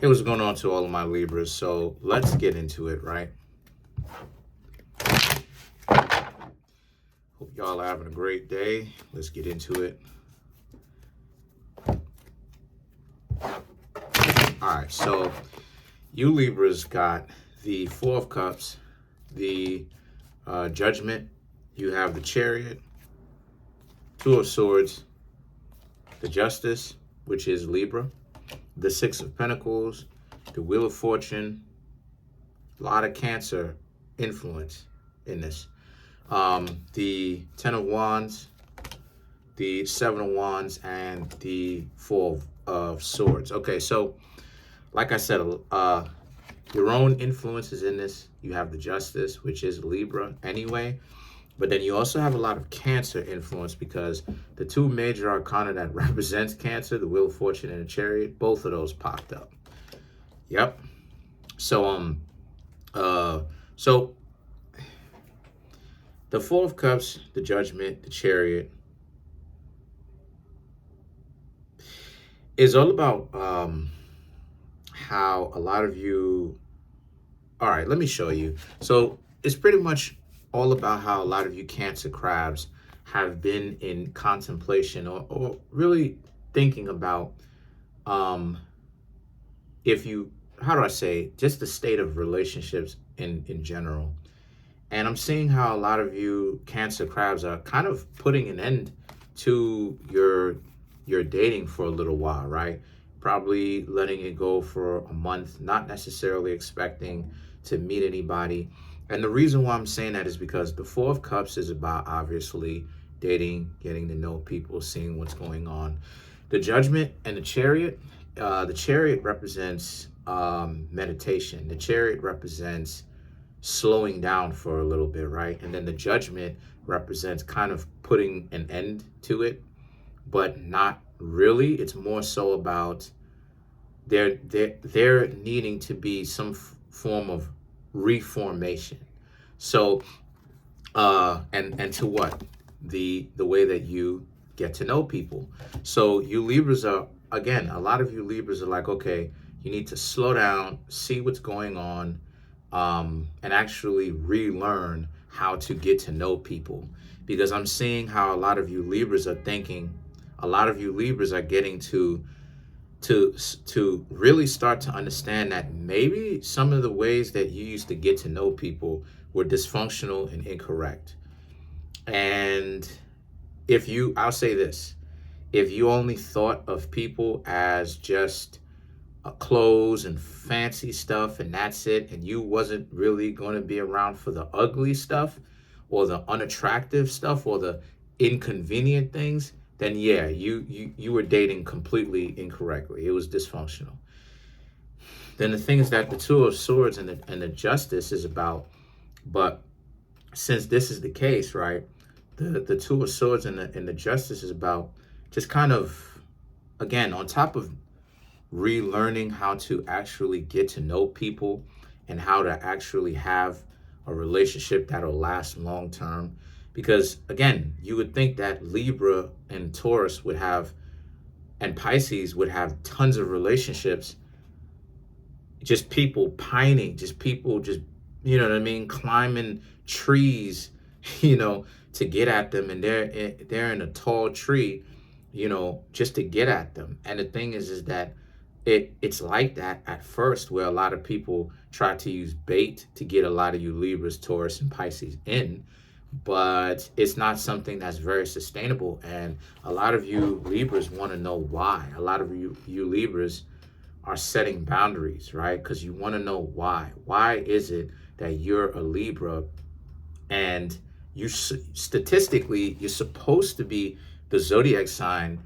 Hey, what's going on to all of my Libras? So let's get into it, right? Hope y'all are having a great day. Let's get into it. All right, so you Libras got the Four of Cups, the Judgment. You have the Chariot, Two of Swords, the Justice, which is Libra, the Six of Pentacles, the Wheel of Fortune. A lot of Cancer influence in this. The Ten of Wands, the Seven of Wands, and the Four of Swords. Okay, so like I said, your own influences in this. You have the Justice, which is Libra anyway, but then you also have a lot of Cancer influence because the two major arcana that represents Cancer, the Wheel of Fortune and the Chariot, both of those popped up. Yep. So the Four of Cups, the Judgment, the Chariot is all about how a lot of you, all right, let me show you. So it's pretty much all about how a lot of you Cancer crabs have been in contemplation or really thinking about if you, how do I say, just the state of relationships in general. And I'm seeing how a lot of you Cancer crabs are kind of putting an end to your dating for a little while, right? Probably letting it go for a month, not necessarily expecting to meet anybody. And the reason why I'm saying that is because the Four of Cups is about obviously dating, getting to know people, seeing what's going on. The Judgment and the Chariot represents meditation. The Chariot represents slowing down for a little bit, right? And then the Judgment represents kind of putting an end to it, but not really. It's more so about there needing to be some form of reformation. So and to what? The way that you get to know people. So you Libras are, again, a lot of you Libras are like, okay, you need to slow down, see what's going on, and actually relearn how to get to know people. Because I'm seeing how a lot of you Libras are thinking, a lot of you Libras are getting to really start to understand that maybe some of the ways that you used to get to know people were dysfunctional and incorrect. And I'll say this, if you only thought of people as just clothes and fancy stuff and that's it, and you wasn't really going to be around for the ugly stuff or the unattractive stuff or the inconvenient things, then yeah, you were dating completely incorrectly. It was dysfunctional. Then the thing is that the Two of Swords and the Justice is about, but since this is the case, right, the Two of Swords and the Justice is about just kind of, again, on top of relearning how to actually get to know people and how to actually have a relationship that'll last long term. Because again, you would think that Libra and Taurus would have, and Pisces would have tons of relationships, just people pining, just people just, you know what I mean, climbing trees, to get at them, and they're in a tall tree, just to get at them. And the thing is that it's like that at first, where a lot of people try to use bait to get a lot of you Libras, Taurus, and Pisces in, but it's not something that's very sustainable. And a lot of you Libras want to know why. A lot of you Libras are setting boundaries, right? Because you want to know why. Why is it that you're a Libra and you statistically, you're supposed to be the zodiac sign,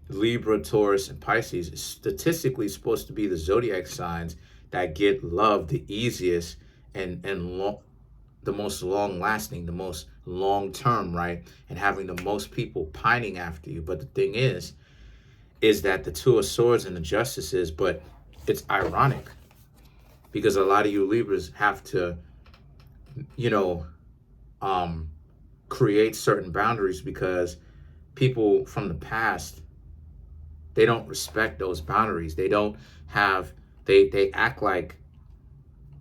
Libra, Taurus, and Pisces is statistically supposed to be the zodiac signs that get love the easiest and the most long-lasting, the most long-term, right? And having the most people pining after you. But the thing is that the Two of Swords and the Justice is, but it's ironic because a lot of you Libras have to, create certain boundaries because people from the past, they don't respect those boundaries. They don't have They act like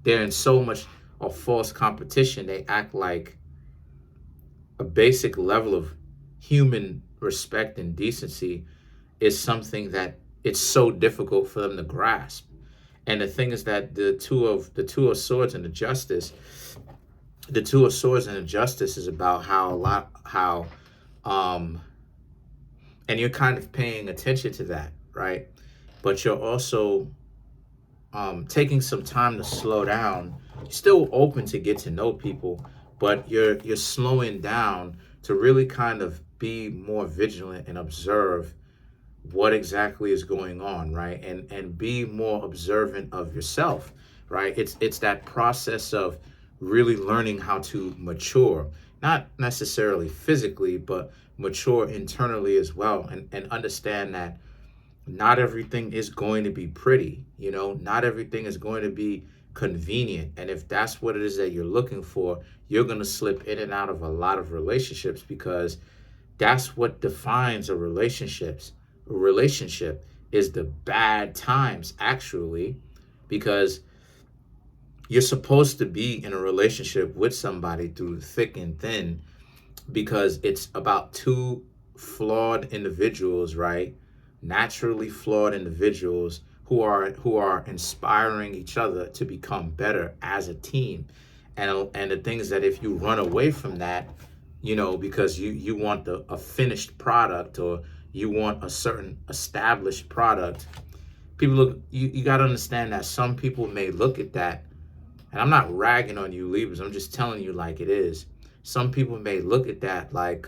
they're in so much of false competition. They act like a basic level of human respect and decency is something that it's so difficult for them to grasp. And the thing is that the two of swords and the justice, the two of swords and the justice is about how um and you're kind of paying attention to that, right? But you're also taking some time to slow down. You're still open to get to know people, but you're slowing down to really kind of be more vigilant and observe what exactly is going on, right? And be more observant of yourself, right? It's that process of really learning how to mature, not necessarily physically, but mature internally as well, and understand that not everything is going to be pretty, not everything is going to be convenient. And if that's what it is that you're looking for, you're going to slip in and out of a lot of relationships, because that's what defines a relationship. A relationship is the bad times, actually, because you're supposed to be in a relationship with somebody through thick and thin, because it's about two flawed individuals, right? Naturally flawed individuals who are inspiring each other to become better as a team. And the things that if you run away from that, because you want a finished product, or you want a certain established product, people look, you got to understand that some people may look at that, and I'm not ragging on you, Libras, I'm just telling you like it is. Some people may look at that like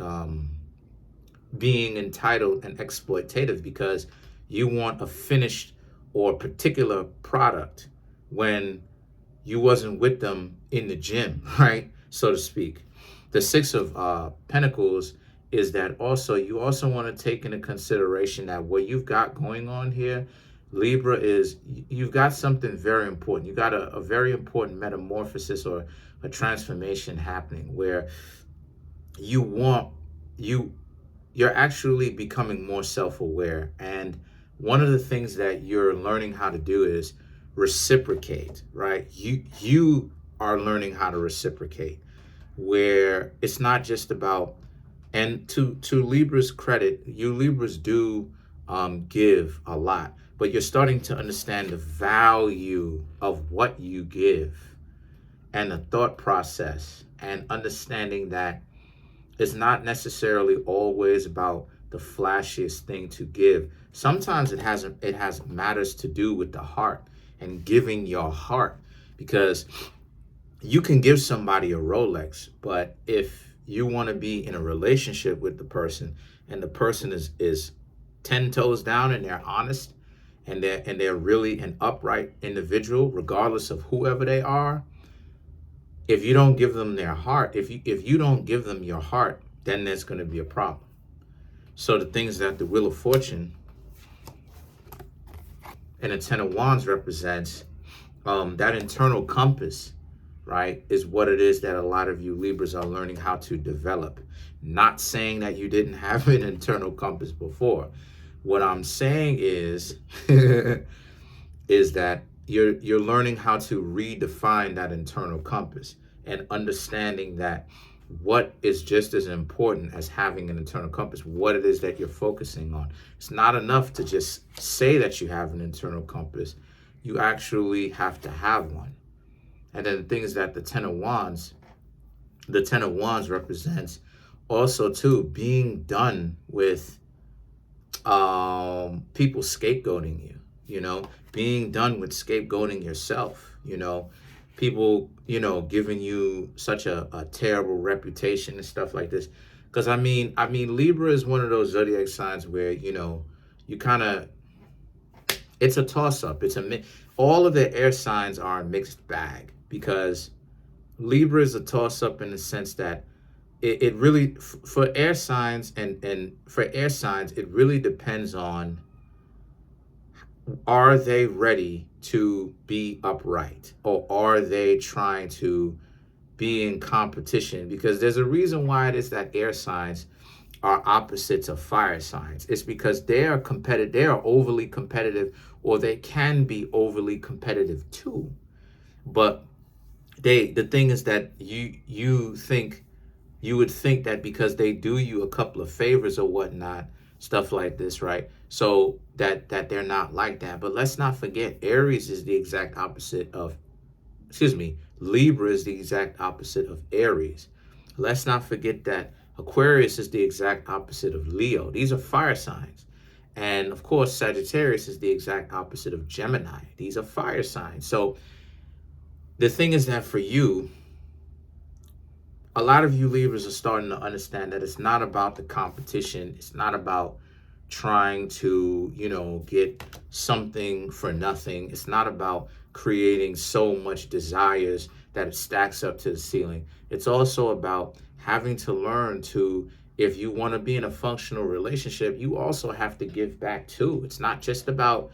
being entitled and exploitative, because you want a finished or particular product when you wasn't with them in the gym, right? So to speak. The Six of Pentacles is that also, you also want to take into consideration that what you've got going on here, Libra, is you've got something very important. You got a very important metamorphosis or a transformation happening, where you're actually becoming more self-aware. And one of the things that you're learning how to do is reciprocate, right? You are learning how to reciprocate, where it's not just about, and to Libra's credit, you Libras do give a lot, but you're starting to understand the value of what you give, and the thought process, and understanding that it's not necessarily always about the flashiest thing to give. Sometimes it has matters to do with the heart and giving your heart, because you can give somebody a Rolex, but if you want to be in a relationship with the person, and the person is 10 toes down, and they're honest, and they're really an upright individual, regardless of whoever they are, if you don't give them their heart, if you don't give them your heart, then there's going to be a problem. So the things that the Wheel of Fortune and the Ten of Wands represents, that internal compass, right, is what it is that a lot of you Libras are learning how to develop. Not saying that you didn't have an internal compass before. What I'm saying is is that you're learning how to redefine that internal compass, and understanding that what is just as important as having an internal compass, what it is that you're focusing on. It's not enough to just say that you have an internal compass. You actually have to have one. And then the thing is that the Ten of Wands represents also too being done with people scapegoating you, being done with scapegoating yourself, people, giving you such a terrible reputation and stuff like this. Because I mean, Libra is one of those zodiac signs where, you kind of, it's a toss-up. All of the air signs are a mixed bag, because Libra is a toss-up in the sense that it really, for air signs, and for air signs, it really depends on, are they ready to be upright, or are they trying to be in competition? Because there's a reason why it is that air signs are opposites of fire signs. It's because they are competitive, they are overly competitive, or they can be overly competitive too. But the thing is that you would think that because they do you a couple of favors or whatnot, stuff like this, right? So that they're not like that. But let's not forget, Aries is the exact opposite of, Libra is the exact opposite of Aries. Let's not forget that Aquarius is the exact opposite of Leo. These are fire signs. And of course, Sagittarius is the exact opposite of Gemini. These are fire signs. So the thing is that for you, a lot of you Libras are starting to understand that it's not about the competition. It's not about trying to, get something for nothing. It's not about creating so much desires that it stacks up to the ceiling. It's also about having to learn to, if you want to be in a functional relationship, you also have to give back too. It's not just about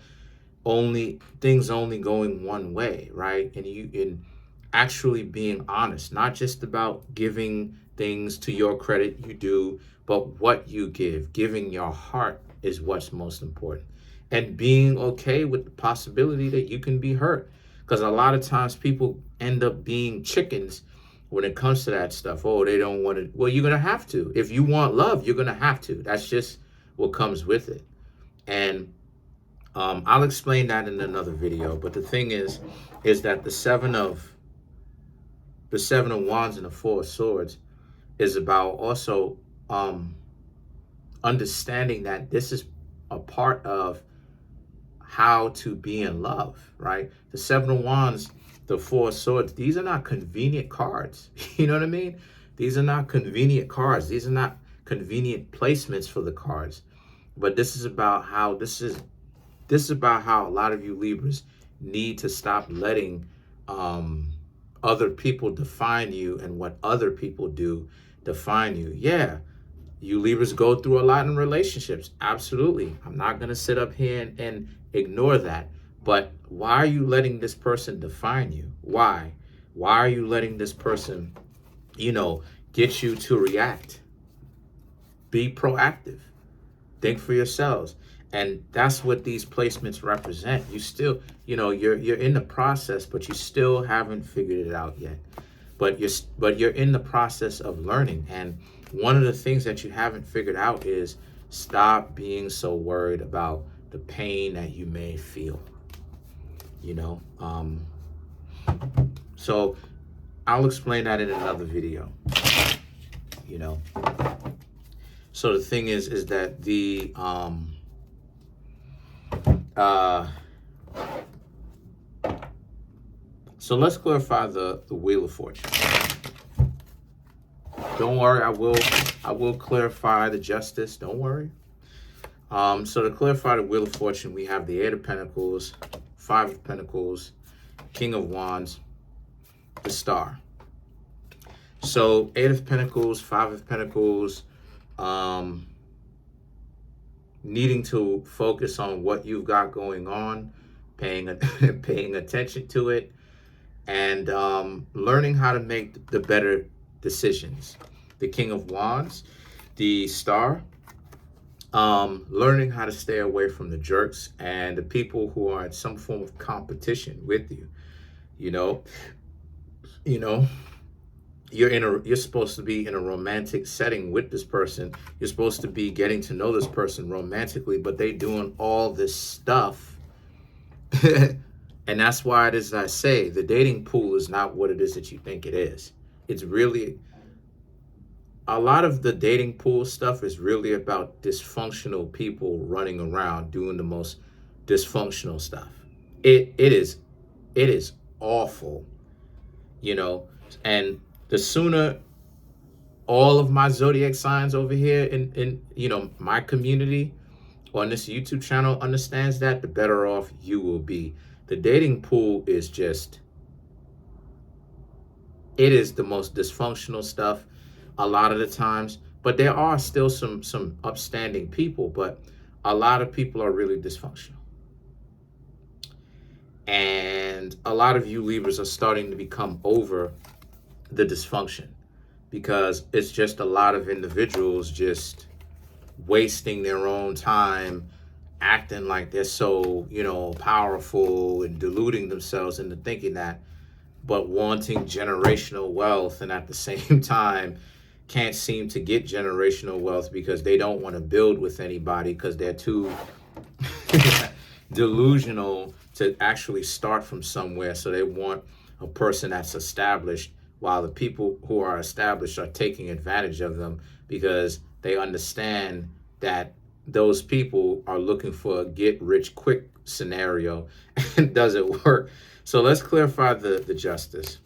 things only going one way, right? And actually being honest, not just about giving things to your credit, you do, but what you give. Giving your heart is what's most important. And being okay with the possibility that you can be hurt. Because a lot of times people end up being chickens when it comes to that stuff. Oh, they don't want to. Well, you're going to have to. If you want love, you're going to have to. That's just what comes with it. And I'll explain that in another video. But the thing is that the Seven of Wands and the Four of Swords is about also understanding that this is a part of how to be in love, right? The Seven of Wands, the Four of Swords, these are not convenient cards. You know what I mean? These are not convenient cards. These are not convenient placements for the cards. But this is about how a lot of you Libras need to stop letting other people define you and what other people do define you. Yeah, you Libras go through a lot in relationships. Absolutely. I'm not going to sit up here and ignore that. But why are you letting this person define you? Why? Why are you letting this person, get you to react? Be proactive. Think for yourselves. And that's what these placements represent. You still, you're in the process, but you still haven't figured it out yet. But you're in the process of learning. And one of the things that you haven't figured out is stop being so worried about the pain that you may feel. So I'll explain that in another video. So the thing is that the so let's clarify the Wheel of Fortune. Don't worry, I will clarify the justice. Don't worry. So to clarify the Wheel of Fortune, we have the Eight of Pentacles, Five of Pentacles, King of Wands, the Star. So Eight of Pentacles, Five of Pentacles, needing to focus on what you've got going on, paying attention to it, and learning how to make the better decisions. The King of Wands, the Star, learning how to stay away from the jerks and the people who are in some form of competition with you. You're supposed to be in a romantic setting with this person. You're supposed to be getting to know this person romantically, but they doing all this stuff. And that's why it is I say the dating pool is not what it is that you think it is. It's really, a lot of the dating pool stuff is really about dysfunctional people running around doing the most dysfunctional stuff. It is awful, and the sooner all of my zodiac signs over here in my community on this YouTube channel understands that, the better off you will be. The dating pool is it is the most dysfunctional stuff a lot of the times, but there are still some upstanding people, but a lot of people are really dysfunctional. And a lot of you Libras are starting to become over the dysfunction, because it's just a lot of individuals just wasting their own time acting like they're so, powerful and deluding themselves into thinking that, but wanting generational wealth, and at the same time can't seem to get generational wealth because they don't want to build with anybody because they're too delusional to actually start from somewhere. So they want a person that's established, while the people who are established are taking advantage of them because they understand that those people are looking for a get rich quick scenario and it doesn't work. So let's clarify the justice.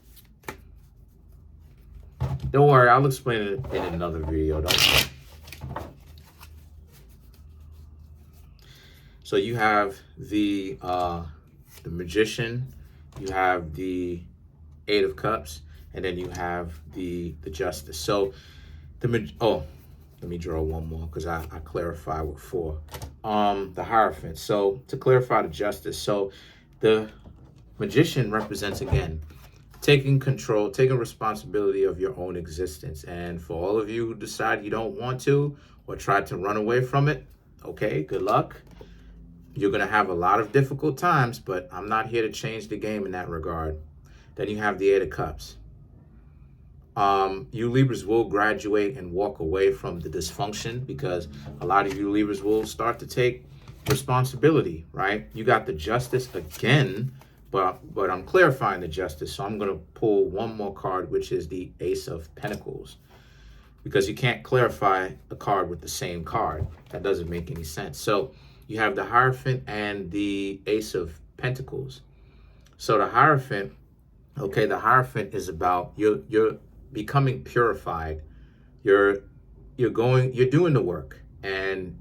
Don't worry, I'll explain it in another video. Don't worry. So you have the magician, you have the Eight of Cups, and then you have the justice. So let me draw one more because I clarify with 4. The Hierophant. So to clarify the justice, so the magician represents, again, taking control, taking responsibility of your own existence. And for all of you who decide you don't want to or try to run away from it, okay, good luck. You're going to have a lot of difficult times, but I'm not here to change the game in that regard. Then you have the Eight of Cups. You Libras will graduate and walk away from the dysfunction because a lot of you Libras will start to take responsibility, right? You got the Justice again, but I'm clarifying the Justice. So I'm going to pull one more card, which is the Ace of Pentacles, because you can't clarify a card with the same card. That doesn't make any sense. So you have the Hierophant and the Ace of Pentacles. So the Hierophant, okay, the Hierophant is about you're becoming purified. You're doing the work, and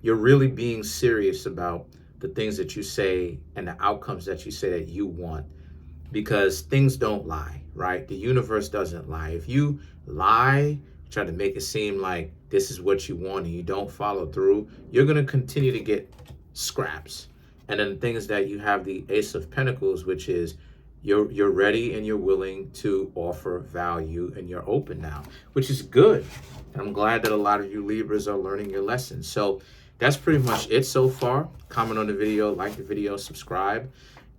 you're really being serious about the things that you say and the outcomes that you say that you want, because things don't lie, right? The universe doesn't lie. If you lie, try to make it seem like this is what you want and you don't follow through, you're going to continue to get scraps. And then the thing is that you have the Ace of Pentacles, which is you're ready and you're willing to offer value, and you're open now, which is good. And I'm glad that a lot of you Libras are learning your lessons. So that's pretty much it so far. Comment on the video, like the video, subscribe.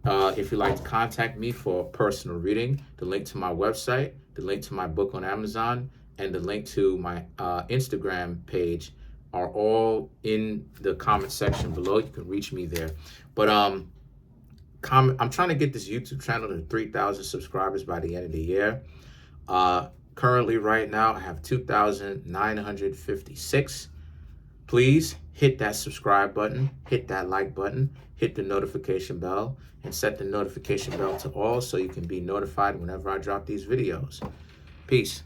If you'd like to contact me for a personal reading, the link to my website, the link to my book on Amazon, and the link to my Instagram page are all in the comment section below. You can reach me there. But I'm trying to get this YouTube channel to 3,000 subscribers by the end of the year. Currently, right now, I have 2,956. Please hit that subscribe button, hit that like button, hit the notification bell, and set the notification bell to all so you can be notified whenever I drop these videos. Peace.